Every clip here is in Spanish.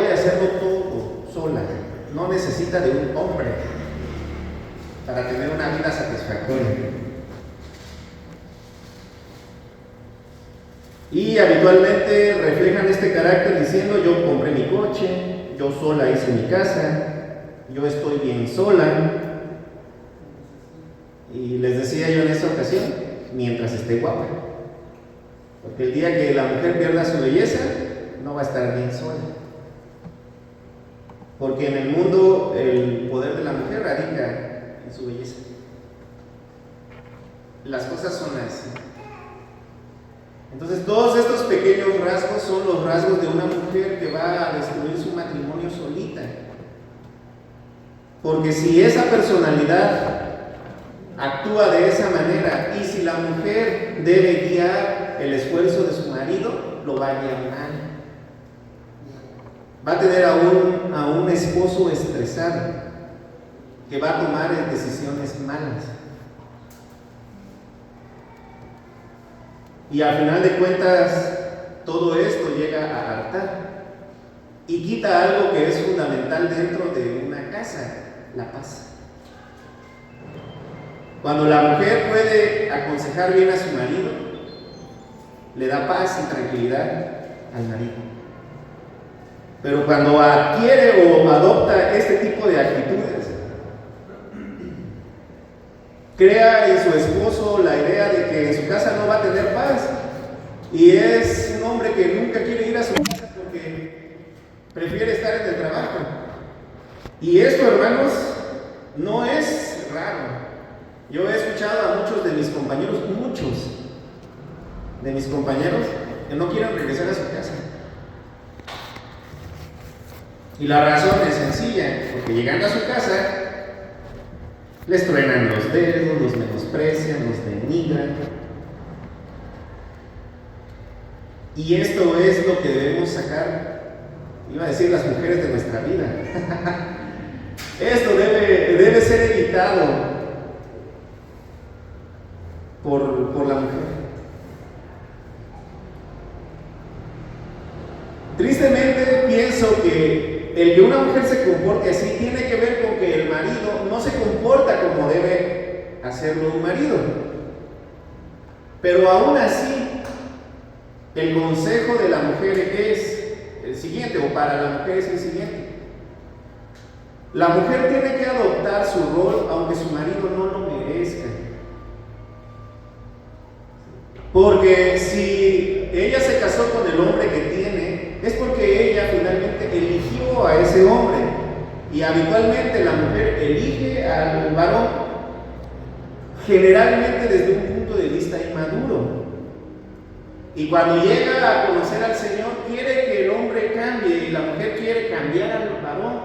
puede hacerlo todo sola, no necesita de un hombre para tener una vida satisfactoria. Y habitualmente reflejan este carácter diciendo: yo compré mi coche, yo sola hice mi casa, yo estoy bien sola. Y les decía yo en esta ocasión, mientras esté guapa, porque el día que la mujer pierda su belleza, no va a estar bien sola. Porque en el mundo el poder de la mujer radica en su belleza. Las cosas son así. Entonces todos estos pequeños rasgos son los rasgos de una mujer que va a destruir su matrimonio solita. Porque si esa personalidad actúa de esa manera y si la mujer debe guiar el esfuerzo de su marido, lo va a guiar mal. Va a tener a un esposo estresado que va a tomar decisiones malas. Y al final de cuentas, todo esto llega a hartar y quita algo que es fundamental dentro de una casa: la paz. Cuando la mujer puede aconsejar bien a su marido, le da paz y tranquilidad al marido. Pero cuando adquiere o adopta este tipo de actitudes, crea en su esposo la idea de que en su casa no va a tener paz, y es un hombre que nunca quiere ir a su casa porque prefiere estar en el trabajo. Y esto, hermanos, no es raro. Yo he escuchado a muchos de mis compañeros que no quieren regresar a su casa. Y la razón es sencilla: porque llegando a su casa les truenan los dedos, los menosprecian, los denigran. Y esto es lo que debemos sacar, iba a decir, las mujeres de nuestra vida. Esto debe ser evitado por la mujer. Tristemente pienso que el que una mujer se comporte así tiene que ver con que el marido no se comporta como debe hacerlo un marido. Pero aún así, el consejo de la mujer es el siguiente, o para la mujer es el siguiente: la mujer tiene que adoptar su rol aunque su marido no lo merezca. Porque si ella se casó con el hombre que tiene, es porque ella finalmente eligió a ese hombre. Y habitualmente la mujer elige al varón, generalmente desde un punto de vista inmaduro. Y cuando llega a conocer al Señor, quiere que el hombre cambie y la mujer quiere cambiar al varón.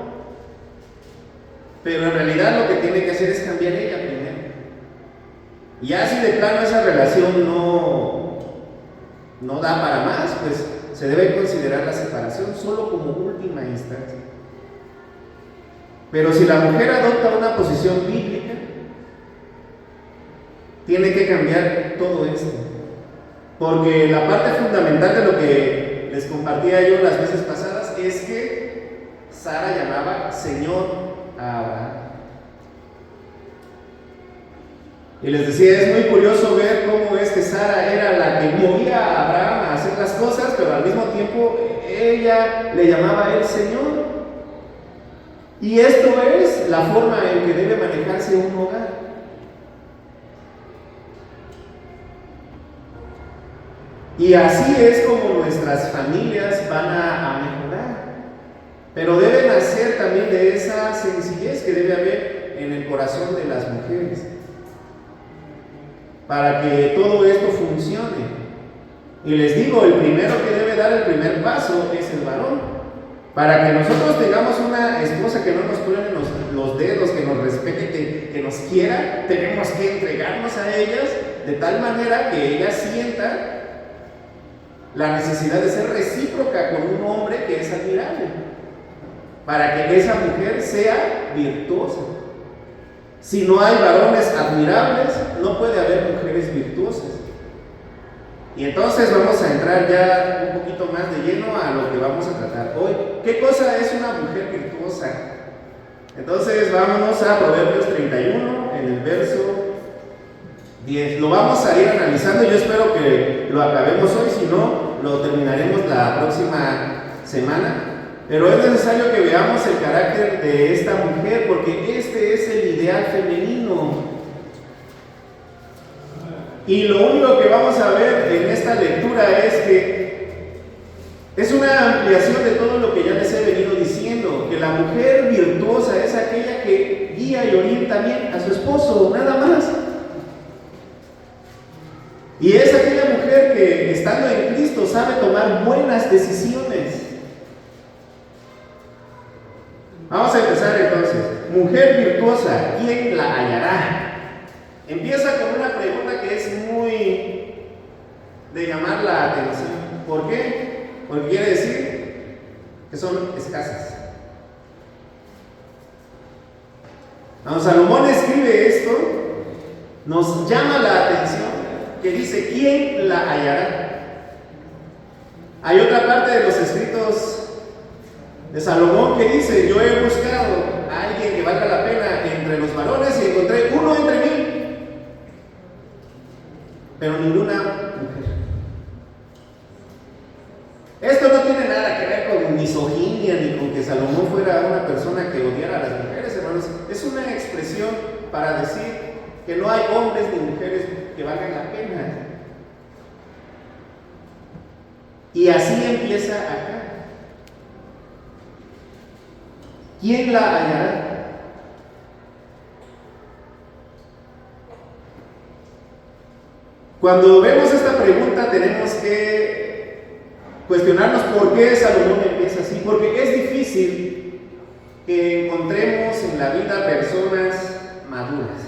Pero en realidad lo que tiene que hacer es cambiar ella primero. Y ya si de plano esa relación no da para más, pues se debe considerar la separación solo como última instancia. Pero si la mujer adopta una posición bíblica, tiene que cambiar todo esto. Porque la parte fundamental de lo que les compartía yo las veces pasadas es que Sara llamaba Señor a Abraham. Y les decía, es muy curioso ver cómo es que Sara era la que movía a Abraham a hacer las cosas, pero al mismo tiempo ella le llamaba a él Señor. Y esto es la forma en que debe manejarse un hogar. Y así es como nuestras familias van a mejorar. Pero deben nacer también de esa sencillez que debe haber en el corazón de las mujeres, para que todo esto funcione. Y les digo, el primero que debe dar el primer paso es el varón. Para que nosotros tengamos una esposa que no nos truene los dedos, que nos respete, que nos quiera, tenemos que entregarnos a ellas de tal manera que ella sienta la necesidad de ser recíproca con un hombre que es admirable, para que esa mujer sea virtuosa. Si no hay varones admirables, no puede haber mujeres virtuosas. Y entonces vamos a entrar ya un poquito más de lleno a lo que vamos a tratar hoy. ¿Qué cosa es una mujer virtuosa? Entonces vámonos a Proverbios 31, en el verso 10. Lo vamos a ir analizando, yo espero que lo acabemos hoy, si no, lo terminaremos la próxima semana. Pero es necesario que veamos el carácter de esta mujer, porque este es el ideal femenino. Y lo único que vamos a ver en esta lectura es que es una ampliación de todo lo que ya les he venido diciendo, que la mujer virtuosa es aquella que guía y orienta bien a su esposo, nada más. Y es aquella mujer que, estando en Cristo, sabe tomar buenas decisiones. Vamos a empezar entonces. Mujer virtuosa, ¿quién la hallará? Empieza con una pregunta que es muy de llamar la atención. ¿Por qué? Porque quiere decir que son escasas. Cuando Salomón escribe esto, nos llama la atención que dice, ¿quién la hallará? Hay otra parte de los escritos de Salomón que dice, yo he buscado a alguien que valga la pena entre los varones y encontré uno entre 1000. Pero ninguna mujer. Esto no tiene nada que ver con misoginia ni con que Salomón fuera una persona que odiara a las mujeres, hermanos. Es una expresión para decir que no hay hombres ni mujeres que valgan la pena. Y así empieza acá. ¿Quién la hallará? Cuando vemos esta pregunta tenemos que cuestionarnos por qué Salomón empieza así, porque es difícil que encontremos en la vida personas maduras.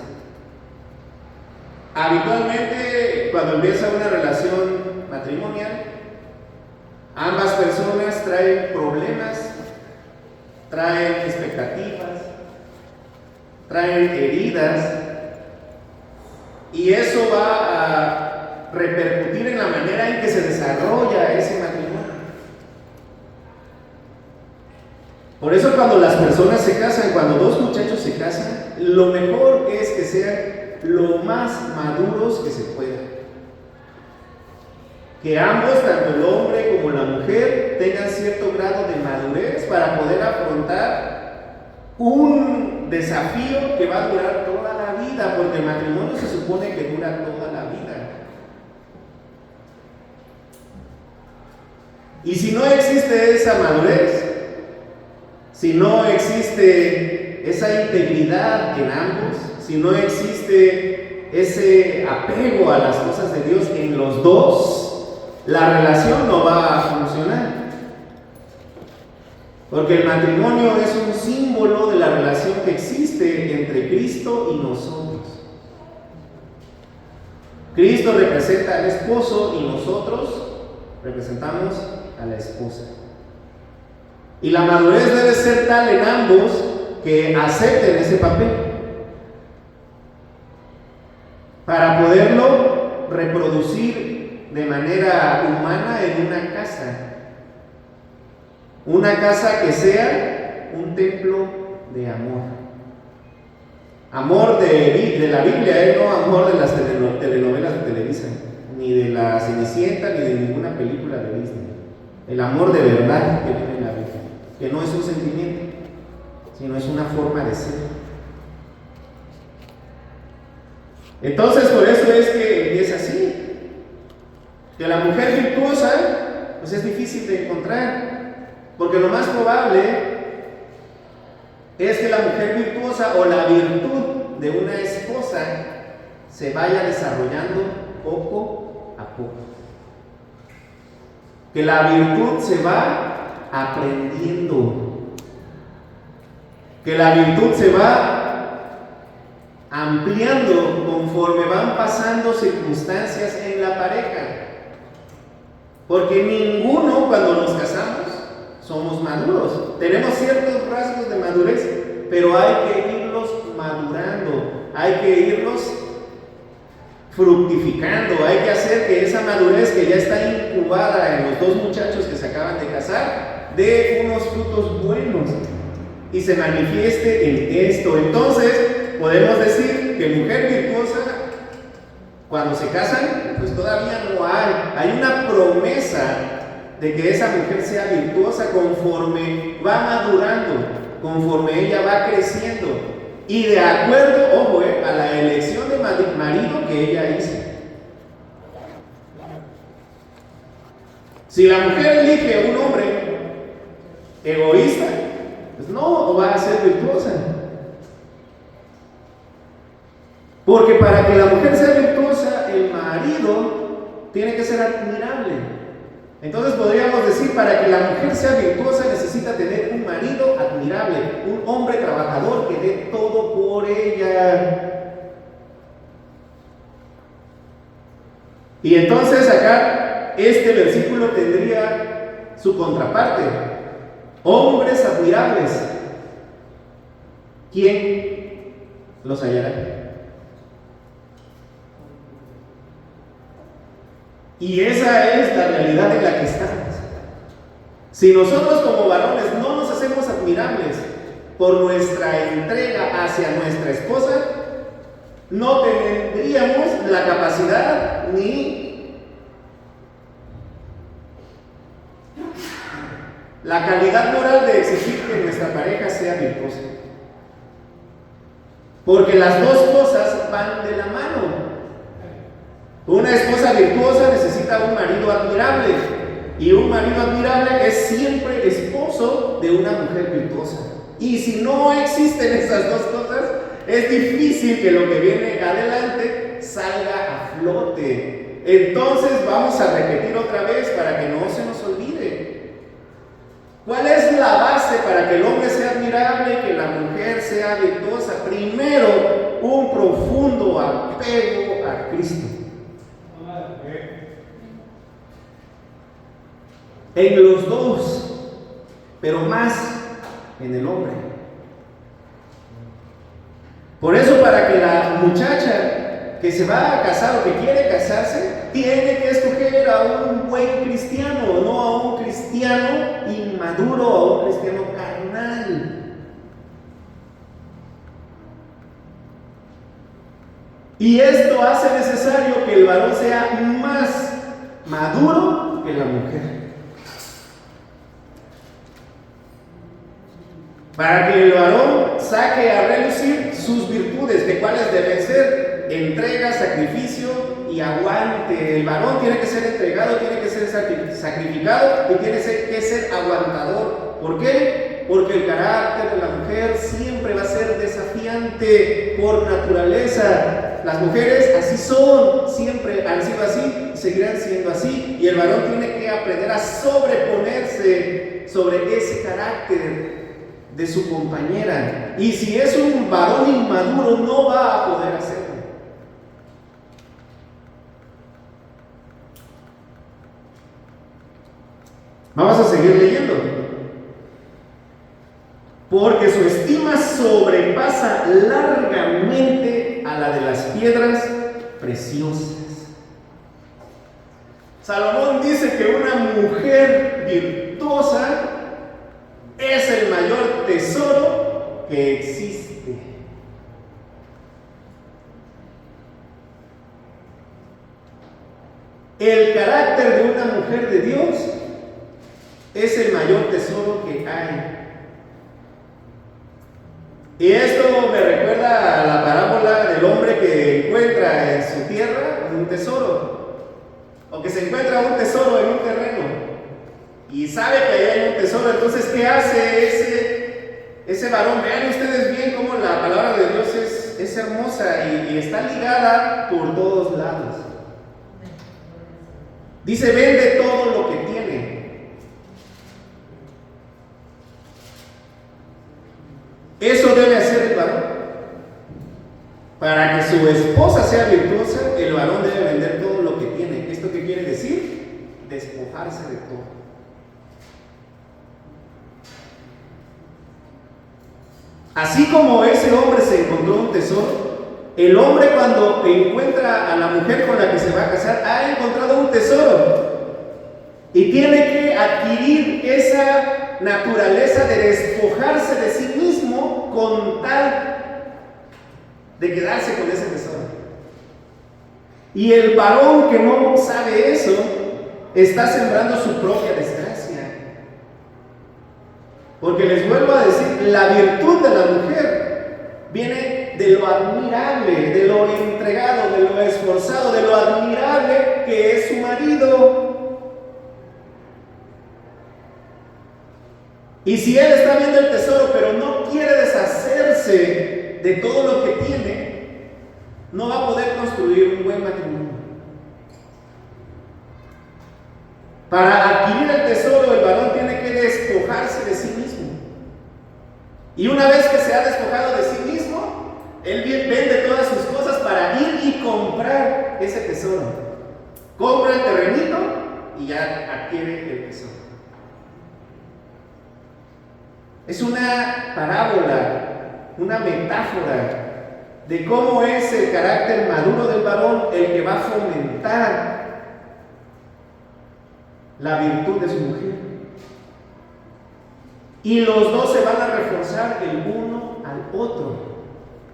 Habitualmente, cuando empieza una relación matrimonial, ambas personas traen problemas, traen expectativas, traen heridas, y eso va a repercutir en la manera en que se desarrolla ese matrimonio. Por eso cuando las personas se casan, cuando dos muchachos se casan, lo mejor es que sean lo más maduros que se pueda. Que ambos, tanto el hombre como la mujer, tengan cierto grado de madurez para poder afrontar un desafío que va a durar toda la vida, porque el matrimonio se supone que dura toda la vida. Y si no existe esa madurez, si no existe esa integridad en ambos, si no existe ese apego a las cosas de Dios en los dos, la relación no va a funcionar. Porque el matrimonio es un símbolo de la relación que existe entre Cristo y nosotros. Cristo representa al esposo y nosotros representamos a la esposa. Y la madurez debe ser tal en ambos que acepten ese papel para poderlo reproducir de manera humana en una casa. Una casa que sea un templo de amor. Amor de la Biblia, no amor de las telenovelas de Televisa, ni de la Cenicienta, ni de ninguna película de Disney. El amor de verdad que viene en la Biblia, que no es un sentimiento, sino es una forma de ser. Entonces, por eso es que empieza así. Que la mujer virtuosa, pues es difícil de encontrar. Porque lo más probable es que la mujer virtuosa o la virtud de una esposa se vaya desarrollando poco a poco. Que la virtud se va aprendiendo. Que la virtud se va ampliando conforme van pasando circunstancias en la pareja. Porque ninguno, cuando nos casamos, somos maduros. Tenemos ciertos rasgos de madurez, pero hay que irlos madurando, hay que irlos fructificando, hay que hacer que esa madurez que ya está incubada en los dos muchachos que se acaban de casar, dé unos frutos buenos y se manifieste en esto. Entonces, podemos decir que mujer virtuosa, cuando se casan, pues todavía no hay una promesa de que esa mujer sea virtuosa conforme va madurando, conforme ella va creciendo. Y de acuerdo, ojo, a la elección de marido que ella hizo. Si la mujer elige un hombre egoísta, pues no va a ser virtuosa. Porque para que la mujer sea virtuosa, el marido tiene que ser admirable. Entonces podríamos decir, para que la mujer sea virtuosa necesita tener un marido admirable, un hombre trabajador que dé todo por ella. Y entonces acá este versículo tendría su contraparte: hombres admirables, ¿quién los hallará? Y esa es la realidad en la que estamos. Si nosotros como varones no nos hacemos admirables por nuestra entrega hacia nuestra esposa, no tendríamos la capacidad ni la calidad moral de exigir que nuestra pareja sea virtuosa. Porque las dos cosas van de la mano. Una esposa virtuosa necesita un marido admirable, y un marido admirable es siempre esposo de una mujer virtuosa. Y si no existen esas dos cosas, es difícil que lo que viene adelante salga a flote. Entonces vamos a repetir otra vez para que no se nos olvide. ¿Cuál es la base para que el hombre sea admirable y que la mujer sea virtuosa? Primero, un profundo apego a Cristo. En los dos, pero más en el hombre. Por eso, para que la muchacha que se va a casar o que quiere casarse, tiene que escoger a un buen cristiano, no a un cristiano inmaduro, a un cristiano carnal. Y esto hace necesario que el varón sea más maduro que la mujer. Para que el varón saque a relucir sus virtudes, de cuáles deben ser: entrega, sacrificio y aguante. El varón tiene que ser entregado, tiene que ser sacrificado y tiene que ser aguantador. ¿Por qué? Porque el carácter de la mujer siempre va a ser desafiante por naturaleza. Las mujeres así son, siempre han sido así y seguirán siendo así. Y el varón tiene que aprender a sobreponerse sobre ese carácter de su compañera. Y si es un varón inmaduro, no va a poder hacerlo. Vamos a seguir leyendo. Porque su estima sobrepasa largamente a la de las piedras preciosas. Salomón dice que una mujer virtuosa es el mayor tesoro que existe. El carácter de una mujer de Dios es el mayor tesoro que hay. Y esto me recuerda a la parábola del hombre que encuentra en su tierra un tesoro, o que se encuentra un tesoro en un terreno y sabe que ahí hay un tesoro. Entonces, ¿qué hace ese varón? Vean ustedes bien cómo la palabra de Dios es hermosa y está ligada por todos lados. Dice: vende todo lo que tiene. Eso debe hacer el varón. Para que su esposa sea virtuosa, el varón debe vender todo lo que tiene. ¿Esto qué quiere decir? Despojarse de todo. Así como ese hombre se encontró un tesoro, El hombre, cuando encuentra a la mujer con la que se va a casar, ha encontrado un tesoro y tiene que adquirir esa naturaleza de despojarse de sí mismo con tal de quedarse con ese tesoro. Y el varón que no sabe eso está sembrando su propia desgracia. Porque les vuelvo a decir, la virtud de la mujer viene de lo admirable, de lo entregado, de lo esforzado, de lo admirable que es su marido. Y si él está viendo el tesoro, pero no quiere deshacerse de todo lo que tiene, no va a poder construir un buen matrimonio. Para adquirir el tesoro, el varón tiene que despojarse de sí mismo. Y una vez que se ha despojado de sí mismo, él vende todas sus cosas para ir y comprar ese tesoro. Compra el terrenito y ya adquiere el tesoro. Es una parábola, una metáfora de cómo es el carácter maduro del varón el que va a fomentar la virtud de su mujer. Y los dos se van a reforzar el uno al otro.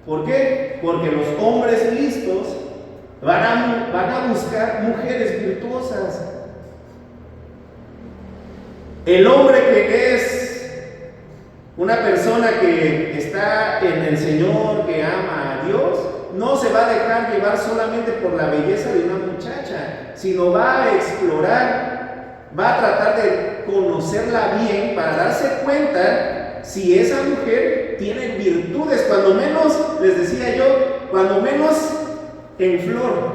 ¿Por qué? Porque los hombres listos van a buscar mujeres virtuosas. El hombre que es una persona que está en el Señor, que ama a Dios, no se va a dejar llevar solamente por la belleza de una muchacha, sino va a explorar, va a tratar de conocerla bien para darse cuenta si esa mujer tiene virtudes, cuando menos, les decía yo, cuando menos en flor,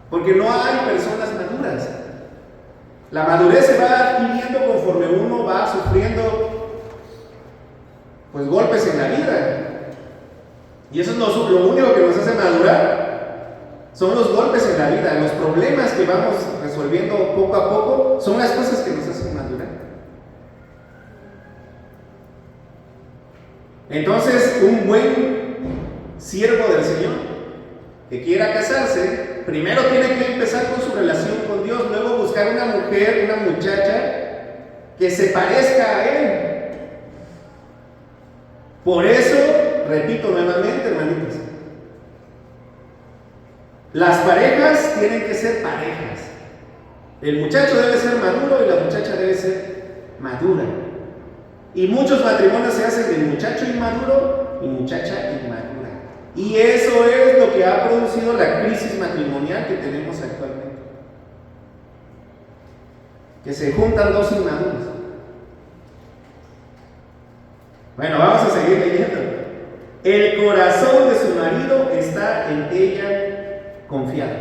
porque no hay personas maduras. La madurez se va adquiriendo conforme uno va sufriendo pues golpes en la vida, y eso es lo único que nos hace madurar, son los golpes en la vida, los problemas que vamos resolviendo poco a poco son las cosas que nos hacen madurar. Entonces, un buen siervo del Señor que quiera casarse, primero tiene que empezar con su relación con Dios, luego buscar una mujer, una muchacha que se parezca a Él. Por eso, repito nuevamente, hermanitos, las parejas tienen que ser parejas. El muchacho debe ser maduro y la muchacha debe ser madura. Y muchos matrimonios se hacen de muchacho inmaduro y muchacha inmadura. Y eso es lo que ha producido la crisis matrimonial que tenemos actualmente. Que se juntan dos inmaduros. Bueno, vamos a seguir leyendo. El corazón de su marido está en ella confiado.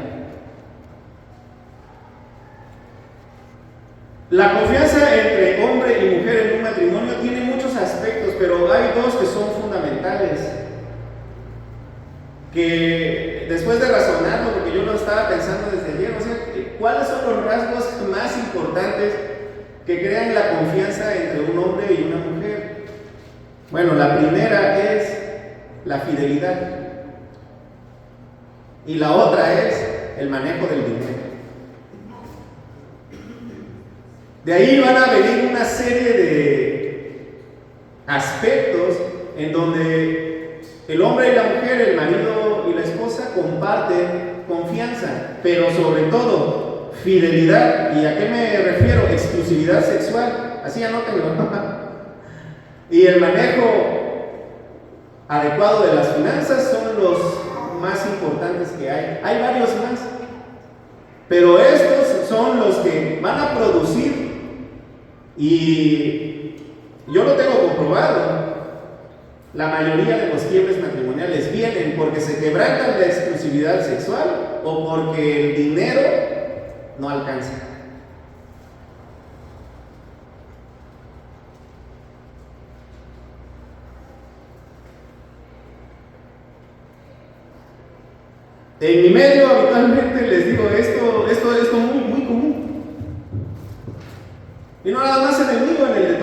La confianza entre hombre y mujer en un matrimonio tiene muchos aspectos, pero hay dos que son fundamentales. Que después de razonarlo, porque yo lo estaba pensando desde ayer, o sea, ¿cuáles son los rasgos más importantes que crean la confianza entre un hombre y una mujer? Bueno, la primera es la fidelidad y la otra es el manejo del dinero. De ahí van a venir una serie de aspectos en donde el hombre y la mujer, el marido y la esposa comparten confianza, pero sobre todo fidelidad. ¿Y a qué me refiero? Exclusividad sexual. Así anótenlo. Y el manejo adecuado de las finanzas son los más importantes que hay. Hay varios más, pero estos son los que van a producir, y yo lo tengo comprobado, la mayoría de los quiebres matrimoniales vienen porque se quebranta la exclusividad sexual o porque el dinero no alcanza. En mi medio habitualmente les digo esto es muy común. Y no nada más en el mío, en el de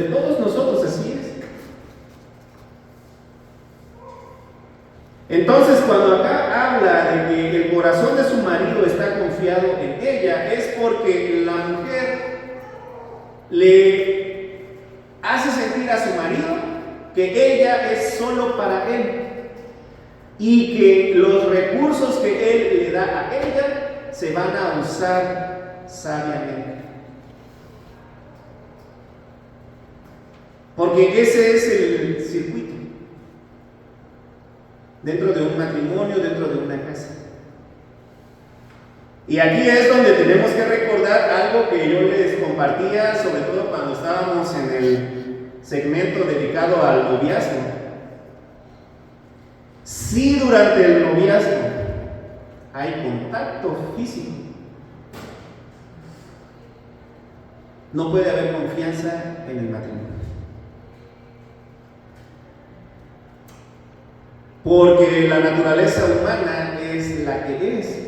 todos nosotros, así es. marido está confiado en ella es porque la mujer le hace sentir a su marido que ella es solo para él y que los recursos que él le da a ella se van a usar sabiamente. Porque ese es el circuito dentro de un matrimonio, dentro de una casa. Y aquí es donde tenemos que recordar algo que yo les compartía, sobre todo cuando estábamos en el segmento dedicado al noviazgo. Si durante el noviazgo hay contacto físico, no puede haber confianza en el matrimonio. Porque la naturaleza humana es la que es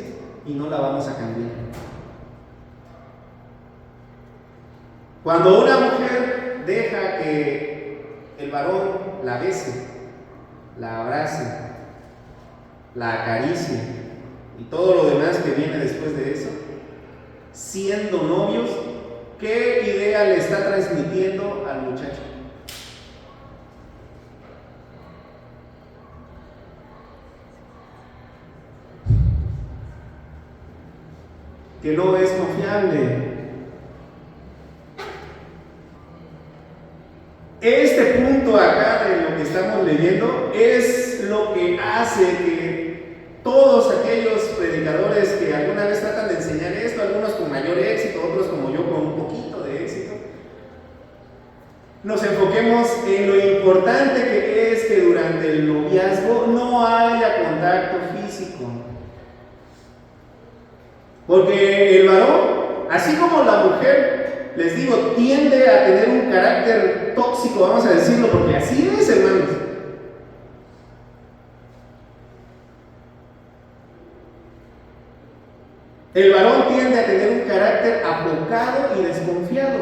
y no la vamos a cambiar. Cuando una mujer deja que el varón la bese, la abrace, la acaricie y todo lo demás que viene después de eso, siendo novios, ¿qué idea le está transmitiendo al muchacho? Que no es confiable. Este punto acá de lo que estamos leyendo es lo que hace que todos aquellos predicadores que alguna vez tratan de enseñar esto, algunos con mayor éxito, otros como yo con un poquito de éxito, nos enfoquemos en lo importante que es que durante el noviazgo no haya contacto físico. Porque el varón, así como la mujer, les digo, tiende a tener un carácter tóxico, vamos a decirlo, porque así es, hermanos. El varón tiende a tener un carácter apocado y desconfiado.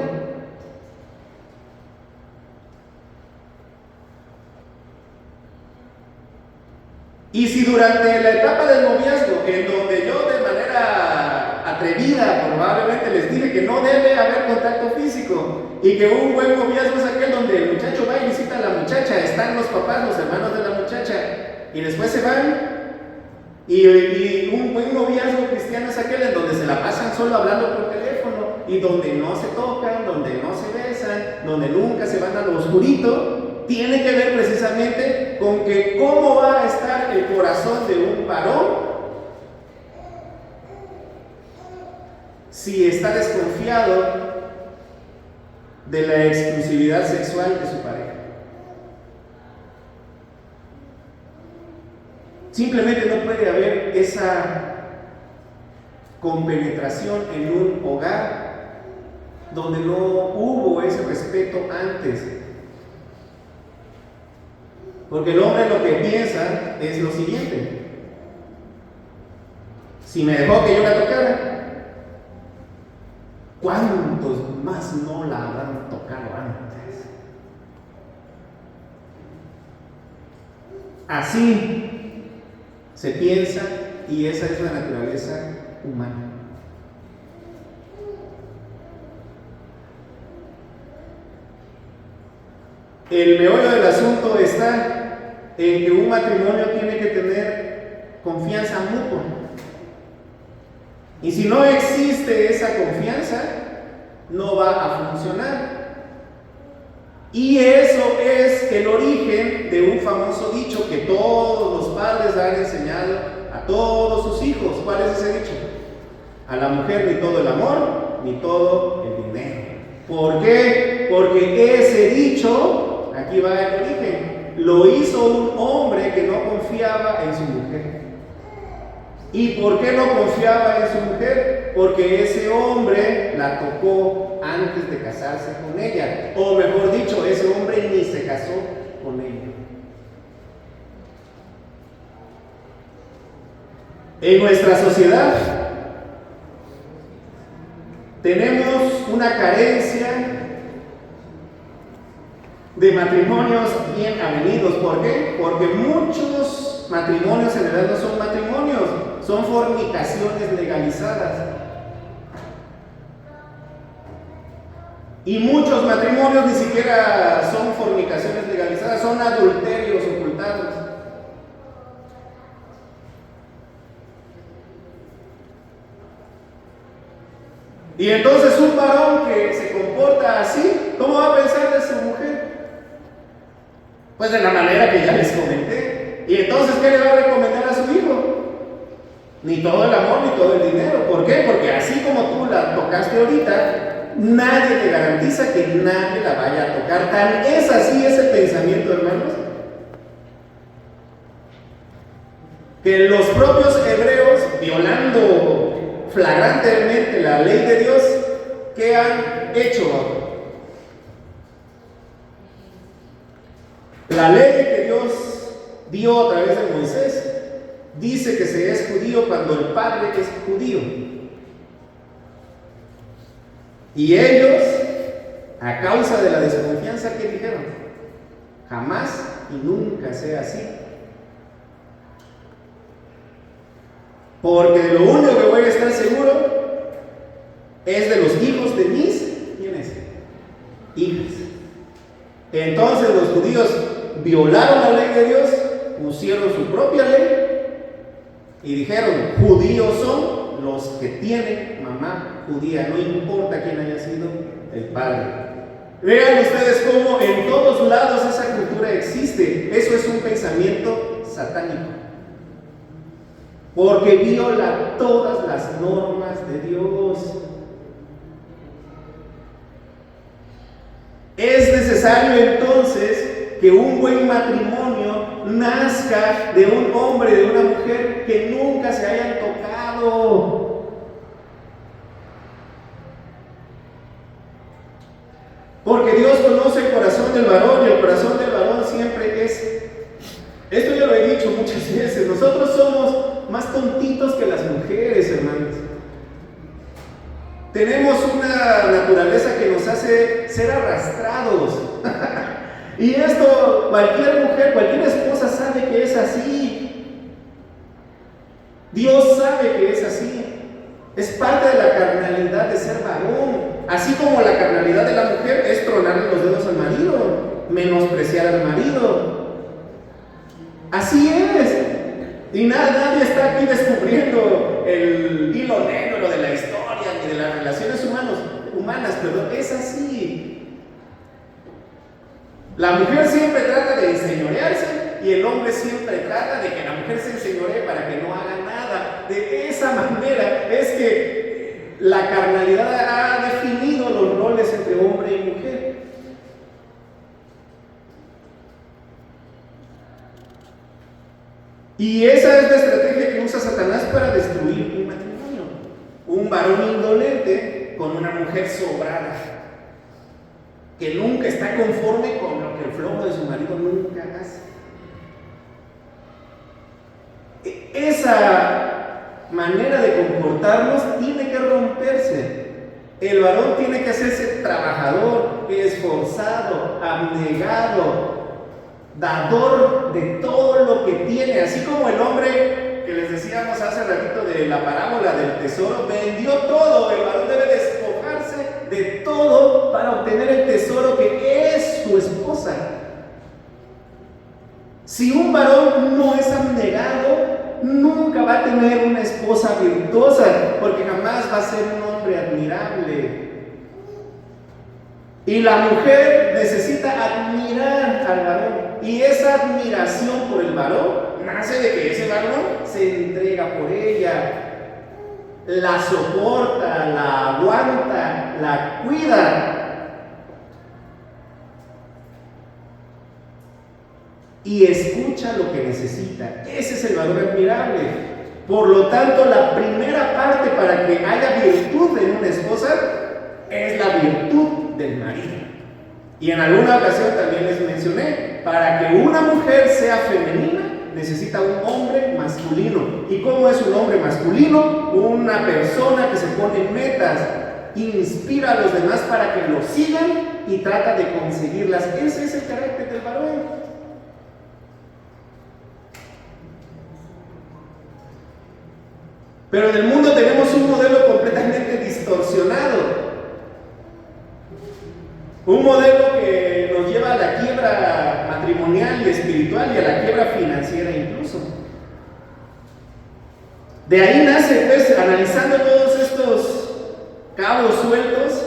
Y si durante la etapa del noviazgo, en donde yo de manera atrevida probablemente les dije que no debe haber contacto físico y que un buen noviazgo es aquel donde el muchacho va y visita a la muchacha, están los papás, los hermanos de la muchacha y después se van, y un buen noviazgo cristiano es aquel en donde se la pasan solo hablando por teléfono y donde no se tocan, donde no se besan, donde nunca se van a lo oscurito. Tiene que ver precisamente con que cómo va a estar el corazón de un varón si está desconfiado de la exclusividad sexual de su pareja. Simplemente no puede haber esa compenetración en un hogar donde no hubo ese respeto antes. Porque el hombre lo que piensa es lo siguiente: si me dejó que yo la tocara, ¿cuántos más no la habrán tocado antes? Así se piensa y esa es la naturaleza humana. El meollo del asunto está en que un matrimonio tiene que tener confianza mutua. Y si no existe esa confianza, no va a funcionar. Y eso es el origen de un famoso dicho que todos los padres han enseñado a todos sus hijos. ¿Cuál es ese dicho? A la mujer ni todo el amor, ni todo el dinero. ¿Por qué? Porque ese dicho, aquí va el origen, lo hizo un hombre que no confiaba en su mujer. ¿Y por qué no confiaba en su mujer? Porque ese hombre la tocó antes de casarse con ella. O mejor dicho, ese hombre ni se casó con ella. En nuestra sociedad tenemos una carencia de matrimonios bien avenidos. ¿Por qué? Porque muchos muchos matrimonios en realidad no son matrimonios, son fornicaciones legalizadas. Y muchos matrimonios ni siquiera son fornicaciones legalizadas, son adulterios ocultados. Y entonces un varón que se comporta así, ¿cómo va a pensar de su mujer? Pues de la manera que ya les comenté. Y entonces, ¿qué le va a recomendar a su hijo? Ni todo el amor, ni todo el dinero. ¿Por qué? Porque así como tú la tocaste ahorita, nadie te garantiza que nadie la vaya a tocar. Tan es así ese pensamiento, hermanos, que los propios hebreos, violando flagrantemente la ley de Dios, ¿qué han hecho? La ley que Dios dio a través de Moisés dice que se es judío cuando el padre es judío. Y ellos, a causa de la desconfianza, ¿qué dijeron? Jamás y nunca sea así. Porque de lo único que voy a estar seguro es de los hijos de mis, ¿quiénes? Hijas. Entonces los judíos violaron la ley de Dios, pusieron su propia ley y dijeron, judíos son los que tienen mamá judía, no importa quién haya sido el padre. Vean ustedes cómo en todos lados esa cultura existe. Eso es un pensamiento satánico, porque viola todas las normas de Dios. Es necesario entonces que un buen matrimonio nazca de un hombre y de una mujer que nunca se hayan tocado. Porque Dios conoce el corazón del varón y el corazón del varón siempre es, esto yo lo he dicho muchas veces, nosotros somos más tontitos que las mujeres, hermanos. Tenemos una naturaleza que nos hace ser arrastrados. Y esto cualquier mujer, cualquier esposa sabe que es así. Dios sabe que es así. Es parte de la carnalidad de ser varón. Así como la carnalidad de la mujer es tronarle los dedos al marido, menospreciar al marido. Así es. Y nadie está aquí descubriendo el hilo negro de la historia ni de las relaciones humanas, pero es así. La mujer siempre trata de enseñorearse y el hombre siempre trata de que la mujer se enseñoree para que no haga nada. De esa manera es que la carnalidad ha definido los roles entre hombre y mujer. Y esa es la estrategia que usa Satanás para destruir un matrimonio. Un varón indolente con una mujer sobrada, que nunca está conforme con lo que el flojo de su marido nunca hace. Esa manera de comportarnos tiene que romperse. El varón tiene que hacerse trabajador, esforzado, abnegado, dador de todo lo que tiene, así como el hombre que les decíamos hace ratito de la parábola del tesoro, vendió todo. El varón debe despojarse de todo para obtener el tesoro que es su esposa. Si un varón no es abnegado, nunca va a tener una esposa virtuosa, porque jamás va a ser un hombre admirable. Y la mujer necesita admirar al varón. Y esa admiración por el varón nace de que ese varón se entrega por ella, la soporta, la aguanta, la cuida. Y escucha lo que necesita. Ese es el valor admirable. Por lo tanto, la primera parte para que haya virtud en una esposa es la virtud del marido. Y en alguna ocasión también les mencioné, para que una mujer sea femenina, necesita un hombre masculino. ¿Y cómo es un hombre masculino? Una persona que se pone metas, inspira a los demás para que lo sigan y trata de conseguirlas. Ese es el carácter del varón. Pero en el mundo tenemos un modelo completamente distorsionado. Un modelo que nos lleva a la quiebra matrimonial y espiritual y a la quiebra financiera incluso. De ahí nace, pues, analizando todos estos cabos sueltos,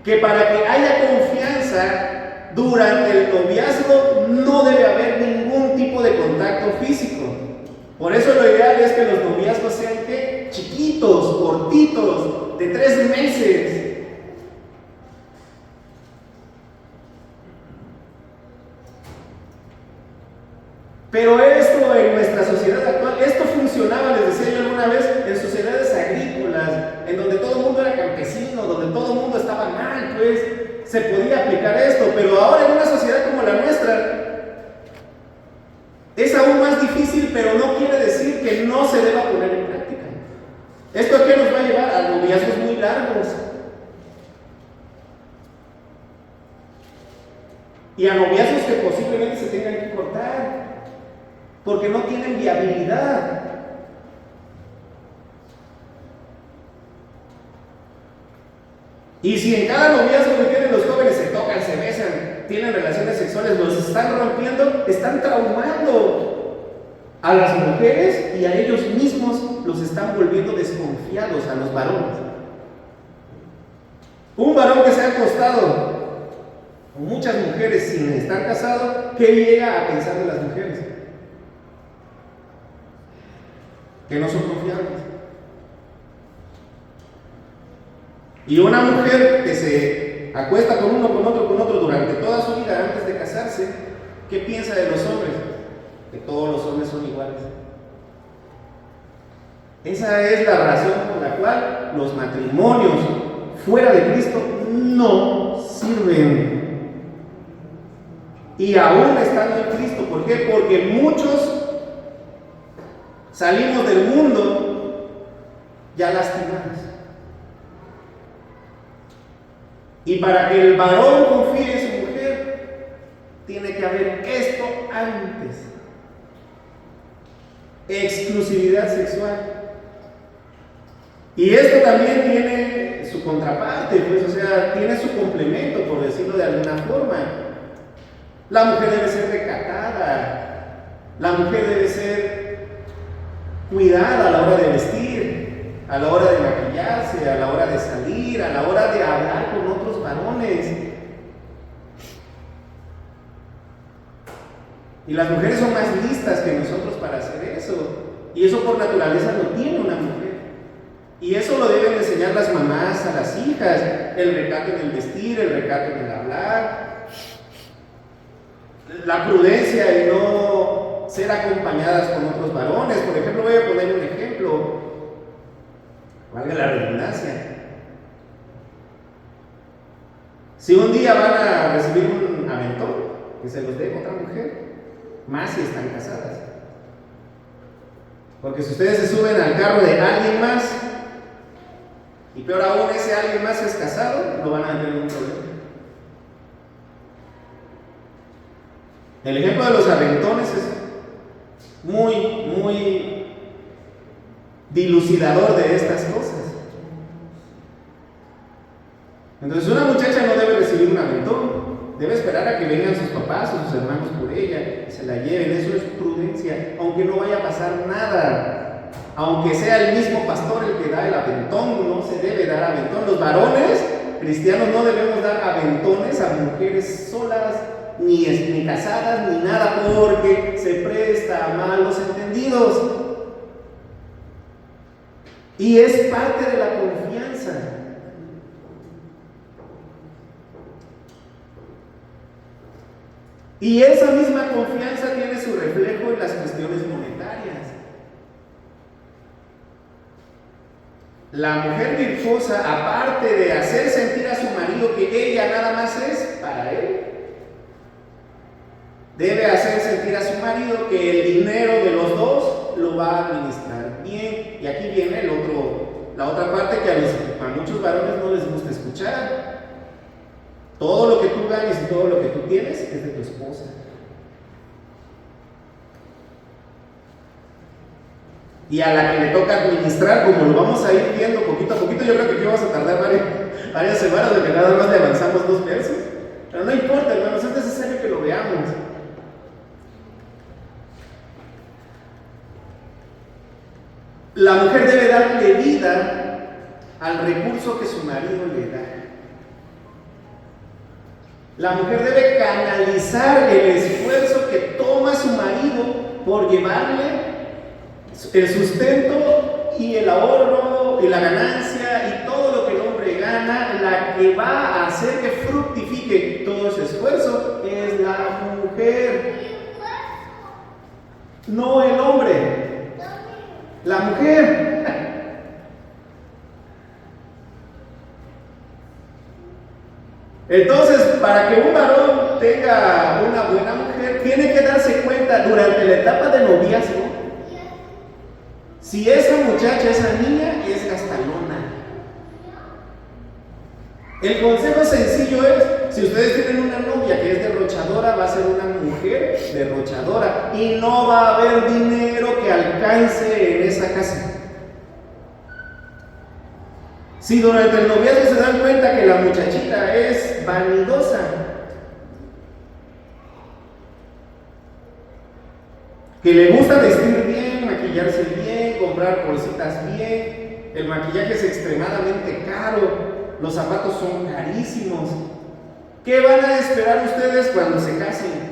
que para que haya confianza durante el noviazgo no debe haber ningún tipo de contacto físico. Por eso lo ideal es que los noviazgos sean ¿qué? Chiquitos, cortitos, de 3 meses. Pero esto en nuestra sociedad actual, esto funcionaba, les decía yo alguna vez, en sociedades agrícolas, en donde todo el mundo era campesino, donde todo el mundo estaba mal, pues se podía aplicar esto. Pero ahora en una sociedad como la nuestra, es aún más difícil, pero no quiere decir que no se deba poner en práctica. ¿Esto a qué nos va a llevar? A noviazgos muy largos. Y a noviazgos que posiblemente se tengan que cortar, porque no tienen viabilidad. Y si en cada noviazgo que tienen los jóvenes se tocan, se besan, tienen relaciones sexuales, los están rompiendo, están traumando a las mujeres y a ellos mismos los están volviendo desconfiados a los varones. Un varón que se ha acostado con muchas mujeres sin estar casado, ¿qué llega a pensar de las mujeres? Que no son confiables. Y una mujer que se acuesta con uno, con otro durante toda su vida antes de casarse, ¿qué piensa de los hombres? Que todos los hombres son iguales. Esa es la razón por la cual los matrimonios fuera de Cristo no sirven. Y aún estando en Cristo, ¿por qué? Porque muchos salimos del mundo ya lastimados. Y para que el varón confíe en su mujer, tiene que haber esto antes: exclusividad sexual. Y esto también tiene su contraparte, pues, o sea, tiene su complemento, por decirlo de alguna forma. La mujer debe ser recatada, la mujer debe ser cuidada a la hora de vestir, a la hora de maquillarse, a la hora de salir, a la hora de hablar con otros varones. Y las mujeres son más listas que nosotros para hacer eso. Y eso por naturaleza lo tiene una mujer. Y eso lo deben enseñar las mamás a las hijas: el recato en el vestir, el recato en el hablar, la prudencia y no ser acompañadas con otros varones. Por ejemplo, voy a poner un ejemplo, valga la redundancia. Si un día van a recibir un aventón, que se los dé otra mujer, más si están casadas. Porque si ustedes se suben al carro de alguien más, y peor aún, ese alguien más es casado, no van a tener ningún problema. El ejemplo de los aventones es muy dilucidador de estas cosas. Entonces, una muchacha no debe recibir un aventón, debe esperar a que vengan sus papás o sus hermanos por ella y se la lleven. Eso es prudencia, aunque no vaya a pasar nada. Aunque sea el mismo pastor el que da el aventón, no se debe dar aventón. Los varones cristianos no debemos dar aventones a mujeres solas, ni casadas, ni nada, porque se presta a malos entendidos. Y es parte de la confianza. Y esa misma confianza tiene su reflejo en las cuestiones monetarias. La mujer virtuosa, aparte de hacer sentir a su marido que ella nada más es para él, debe hacer sentir a su marido que el dinero de los dos lo va a administrar bien. Y aquí viene la otra parte que a muchos varones no les gusta escuchar. Todo lo que tú ganes y todo lo que tú tienes es de tu esposa. y a la que le toca administrar, como lo vamos a ir viendo poquito a poquito. Yo creo que aquí vamos a tardar varias semanas, de que nada más le avanzamos 2 versos, pero no importa, hermanos, es necesario que lo veamos. La mujer debe darle vida al recurso que su marido le da. La mujer debe canalizar el esfuerzo que toma su marido por llevarle el sustento y el ahorro y la ganancia y todo lo que el hombre gana. La que va a hacer que fructifique todo ese esfuerzo es la mujer, no el hombre. La mujer. Entonces, para que un varón tenga una buena mujer, tiene que darse cuenta durante la etapa de noviazgo si esa muchacha, esa niña es gastalona. El consejo sencillo es, si ustedes tienen una novia que es derrochadora, va a ser una mujer derrochadora y no va a haber dinero que alcance en esa casa. Si durante el noviazgo se dan cuenta que la muchachita es vanidosa, que le gusta vestir bien, maquillarse bien, comprar bolsitas bien, el maquillaje es extremadamente caro, los zapatos son carísimos, ¿qué van a esperar ustedes cuando se casen?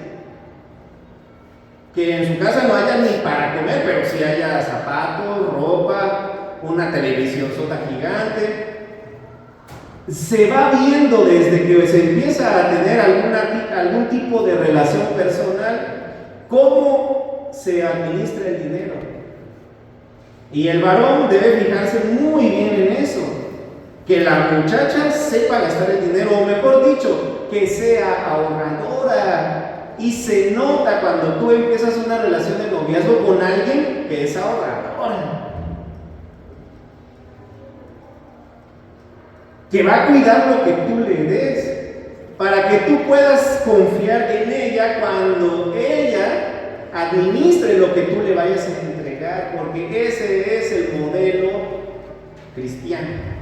Que en su casa no haya ni para comer, pero sí haya zapatos, ropa, una televisión sota gigante. Se va viendo desde que se empieza a tener algún tipo de relación personal cómo se administra el dinero. Y el varón debe fijarse muy bien en eso, que la muchacha sepa gastar el dinero, o mejor dicho, que sea ahorradora. Y se nota cuando tú empiezas una relación de noviazgo con alguien que es ahorradora, que va a cuidar lo que tú le des, para que tú puedas confiar en ella cuando ella administre lo que tú le vayas a entregar, porque ese es el modelo cristiano.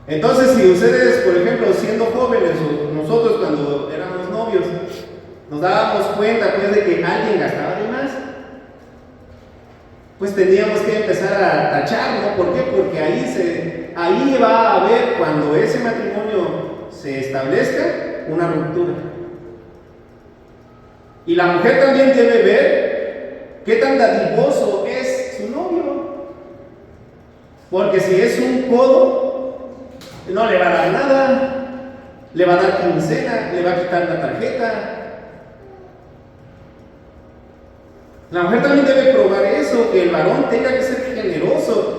Entonces, si ustedes, por ejemplo, siendo jóvenes, o nosotros cuando éramos novios, nos dábamos cuenta pues de que alguien gastaba de más, pues teníamos que empezar a tachar, ¿no? ¿Por qué? Porque ahí va a haber, cuando ese matrimonio se establezca, una ruptura. Y la mujer también debe ver qué tan dadivoso es su novio, porque si es un codo, no le va a dar nada, le va a dar quincena, le va a quitar la tarjeta. La mujer también debe probar eso, que el varón tenga que ser generoso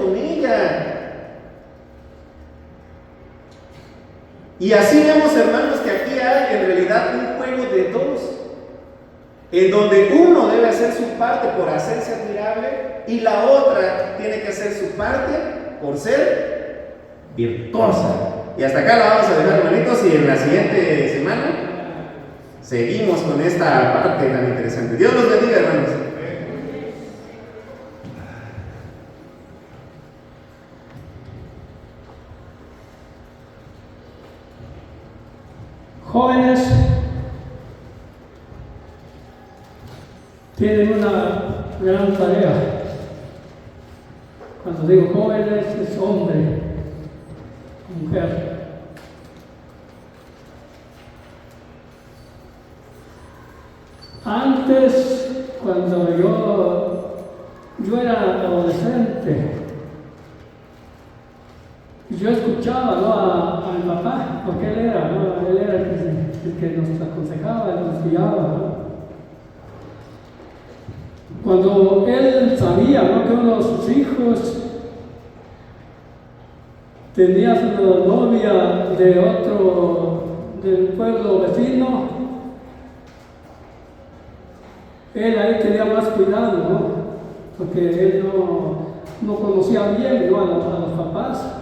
con ella. Y así vemos, hermanos, que aquí hay en realidad un juego de dos, en donde uno debe hacer su parte por hacerse admirable y la otra tiene que hacer su parte por ser virtuosa. Y hasta acá la vamos a dejar, hermanitos, y en la siguiente semana seguimos con esta parte tan interesante. Dios los bendiga, hermanos. Jóvenes tienen una gran tarea. Cuando digo jóvenes, es hombre, mujer. Antes, cuando yo era adolescente, yo escuchaba, ¿no?, a mi papá, porque él era el que nos aconsejaba, nos guiaba, ¿no? Cuando él sabía, ¿no?, que uno de sus hijos tenía una novia del pueblo vecino, él ahí tenía más cuidado, ¿no? Porque él no conocía bien, ¿no?, a los papás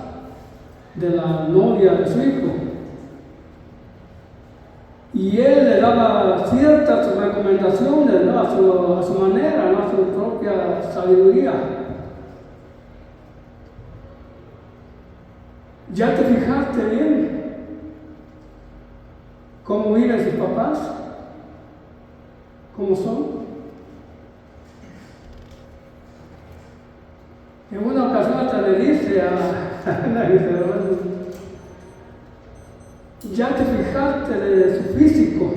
de la novia de su hijo. Y él le daba ciertas recomendaciones, ¿no? a su manera, ¿no? A su propia sabiduría. ¿Ya te fijaste bien cómo viven sus papás? ¿Cómo son? En una ocasión hasta le dice a la ¿ya te fijaste de su físico?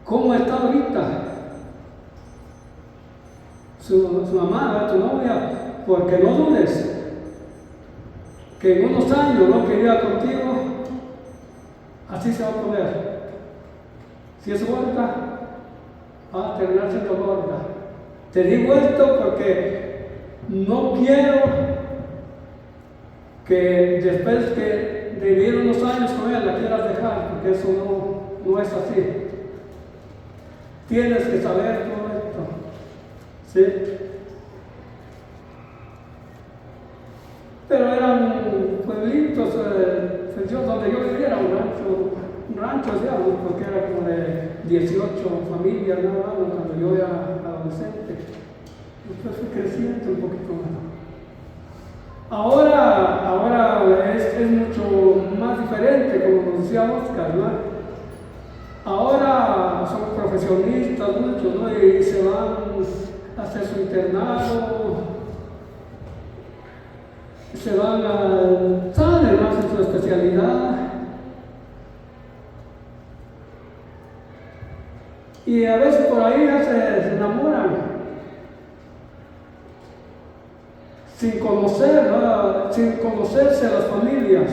¿Cómo está ahorita? Su mamá, tu novia, porque no dudes que en unos años no quería contigo, así se va a poner. Si es gorda, va a terminar siendo gorda. Te digo esto porque no quiero que después que de vivir unos años con ella la quieras dejar, porque eso no es así. Tienes que saber todo esto. ¿Sí? Pero eran pueblitos, donde yo vivía era un rancho, digamos, porque era como de 18 familias nada más cuando yo era adolescente. Después fui creciendo un poquito más. Ahora es mucho más diferente, como nos decía Oscar, ¿no? Ahora son profesionistas muchos, ¿no? Y se van a hacer su internado, salen más en su especialidad. Y a veces por ahí ya se enamoran. Sin conocer, ¿no? Sin conocerse a las familias.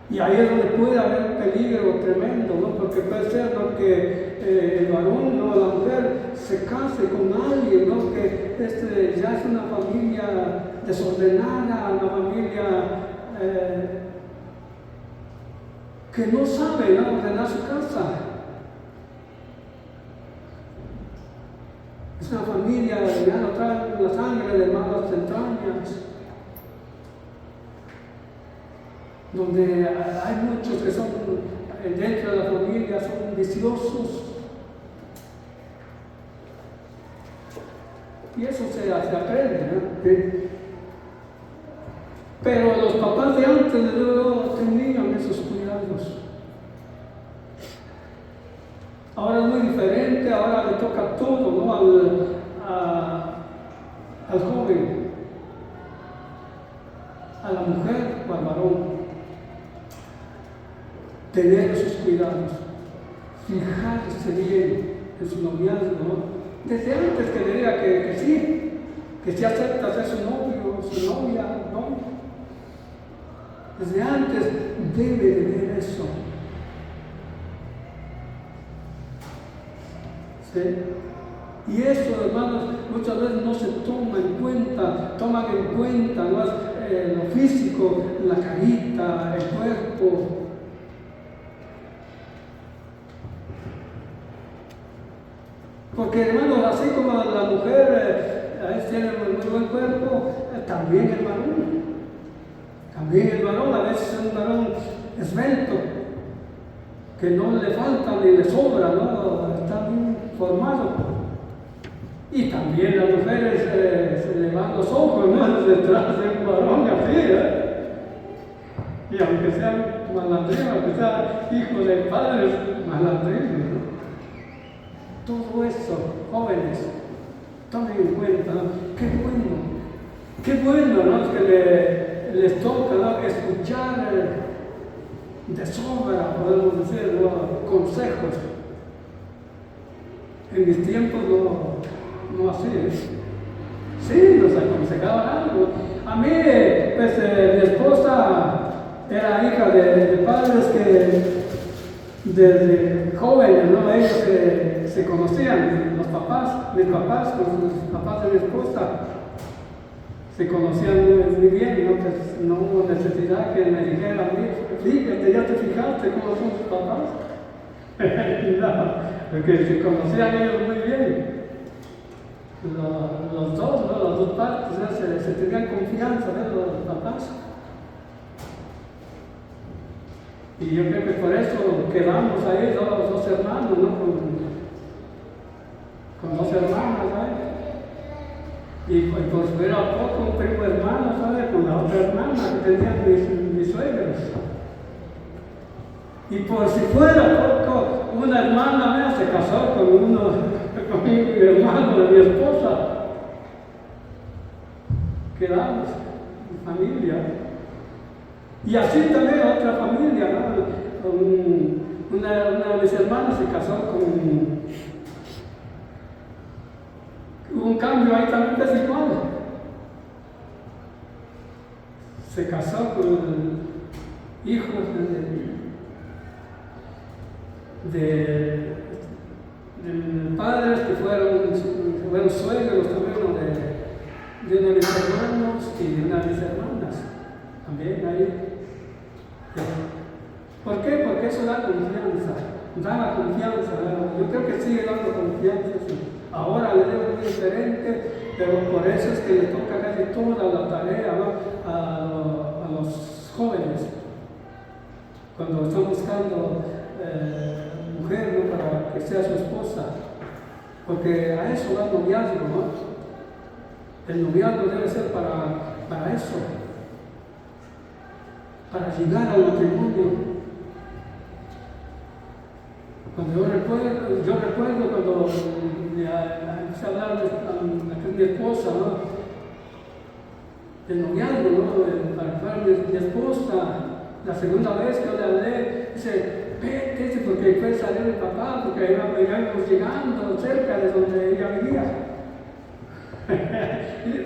Y ahí es donde puede haber un peligro tremendo, ¿no? Porque puede ser, ¿no? Que el varón, ¿no? La mujer se case con alguien, ¿no? Que ya es una familia desordenada, una familia que no sabe, ¿no? Ordenar su casa. Es una familia que ya no trae la sangre de malas entrañas, donde hay muchos que son dentro de la familia, son viciosos. Y eso se aprende, ¿no? Pero los papás de antes tenían esos cuidados. Ahora es muy diferente, ahora le toca todo, ¿no? Al joven, a la mujer o al varón. Tener esos cuidados, fijarse bien en su noviazgo, ¿no? Desde antes que le diga que sí, que si acepta ser su novio, su novia, ¿no? Desde antes debe de ver eso. ¿Sí? Y eso, hermanos, muchas veces no se toma en cuenta, toman en cuenta más lo físico, la carita, el cuerpo. Porque, hermanos, así como la mujer a veces tiene muy buen cuerpo, también el varón. También el varón, a veces es un varón esbelto, que no le falta ni le sobra, ¿no? Está bien formado. Y también las mujeres se le van los ojos, ¿no? Detrás de un varón así, ¿eh? Y aunque sea malandrino, aunque sea hijo de padres malandrinos, ¿no? Todo eso, jóvenes, tomen en cuenta, ¿no? Qué bueno, ¿no? Que les toca, ¿no? Escuchar de sobra, podemos decir, ¿no? Consejos. En mis tiempos no así, ¿eh? Sí, nos aconsejaban algo. A mí, pues, mi esposa era hija de padres que desde jóvenes, ¿no? Ellos se conocían, los papás, mis papás con los papás de mi esposa, se conocían muy bien, ¿no? Pues no hubo necesidad que me dijeran a mí, fíjate, ya te fijaste cómo son tus papás. No, porque se conocían ellos muy bien. Los dos, ¿no? Las dos partes, ¿no? se tenían confianza, ¿no? Los papás. Y yo creo que por eso quedamos ahí dos hermanos, ¿no? Con dos hermanas, ¿sabes? Y pues fuera poco un primo hermano, ¿sabes? Con la otra hermana que tenían mis suegros. Y por si fuera poco, una hermana mía se casó con mi hermano de mi esposa. Quedamos, mi familia. Y así también otra familia, ¿no? Una de mis hermanas se casó con... Hubo un cambio ahí también desigual. Se casó con hijos de padres que fueron suegros también de uno de mis hermanos y de una de mis hermanas. También ahí. ¿Por qué? Porque eso da confianza. Da confianza. Yo creo que sigue dando confianza. Sí. Ahora le debo muy diferente, pero por eso es que le toca casi toda la tarea, ¿no? a los jóvenes. Cuando están buscando mujer, ¿no? Para que sea su esposa. Porque a eso va el noviazgo, ¿no? El noviazgo debe ser para eso. Para llegar al matrimonio. Cuando yo recuerdo cuando empecé a hablar de mi esposa, ¿no? De noviazgo, ¿no? Para que fuera mi esposa. La segunda vez que yo le hablé, dice, vete, porque fue salir mi papá, porque íbamos llegando cerca de donde ella vivía.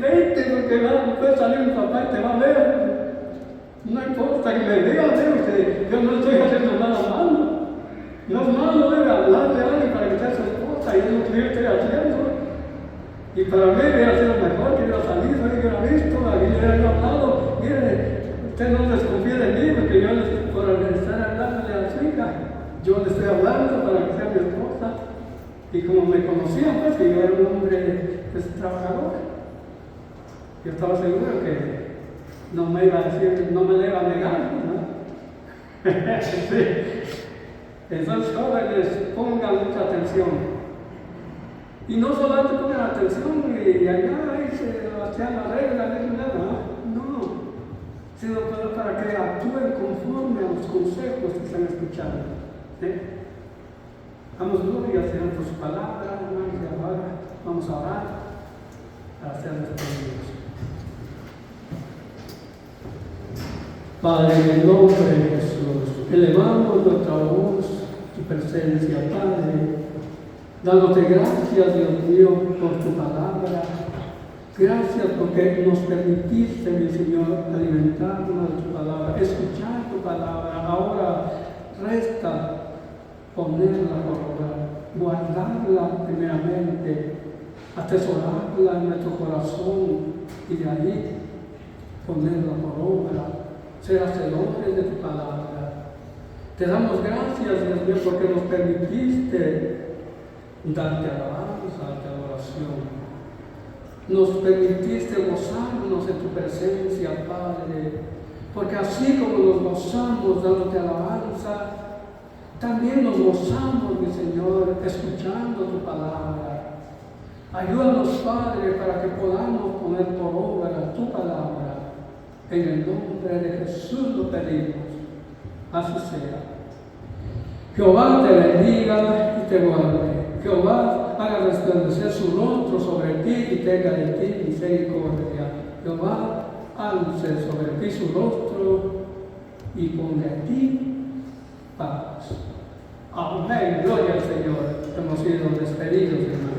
Vete, porque puede salir mi papá y te va a ver. No importa que me vea, que yo no estoy haciendo nada malo. No es malo hablar de alguien para que sea su esposa, y es lo que yo estoy haciendo. Y para mí hubiera sido mejor que yo salí, yo hubiera visto, a mí le hubiera hablado, mire, usted no desconfíe de mí, porque yo por estar hablándole a su hija, yo le estoy hablando para que sea mi esposa. Y como me conocían, pues, que yo era un hombre trabajador, yo estaba seguro que no me iba a decir, no me le iba a negar, ¿no? Sí. Entonces, jóvenes, pongan mucha atención. Y no solamente pongan atención y allá se hacían la regla, no, sino para que actúen conforme a los consejos que están escuchando. Damos gloria al Señor por su palabra, hermanos, y ahora vamos a orar para ser despedidos. Padre, en el nombre de Jesús, elevamos nuestra voz, tu presencia, Padre, dándote gracias, Dios mío, por tu palabra. Gracias porque nos permitiste, mi Señor, alimentarnos de tu palabra, escuchar tu palabra. Ahora resta ponerla por obra, guardarla primeramente, atesorarla en nuestro corazón y de allí ponerla por obra. Ser hacedores de tu palabra. Te damos gracias, Dios mío, porque nos permitiste darte alabanza, darte adoración. Nos permitiste gozarnos en tu presencia, Padre, porque así como nos gozamos dándote alabanza, también nos gozamos, mi Señor, escuchando tu palabra. Ayúdanos, Padre, para que podamos poner por obra tu palabra. En el nombre de Jesús lo pedimos. Así sea. Jehová te bendiga y te guarde. Jehová haga resplandecer su rostro sobre ti y tenga de ti misericordia. Jehová alce sobre ti su rostro y ponga en ti paz. Amén. Gloria al Señor. Hemos sido despedidos, hermanos.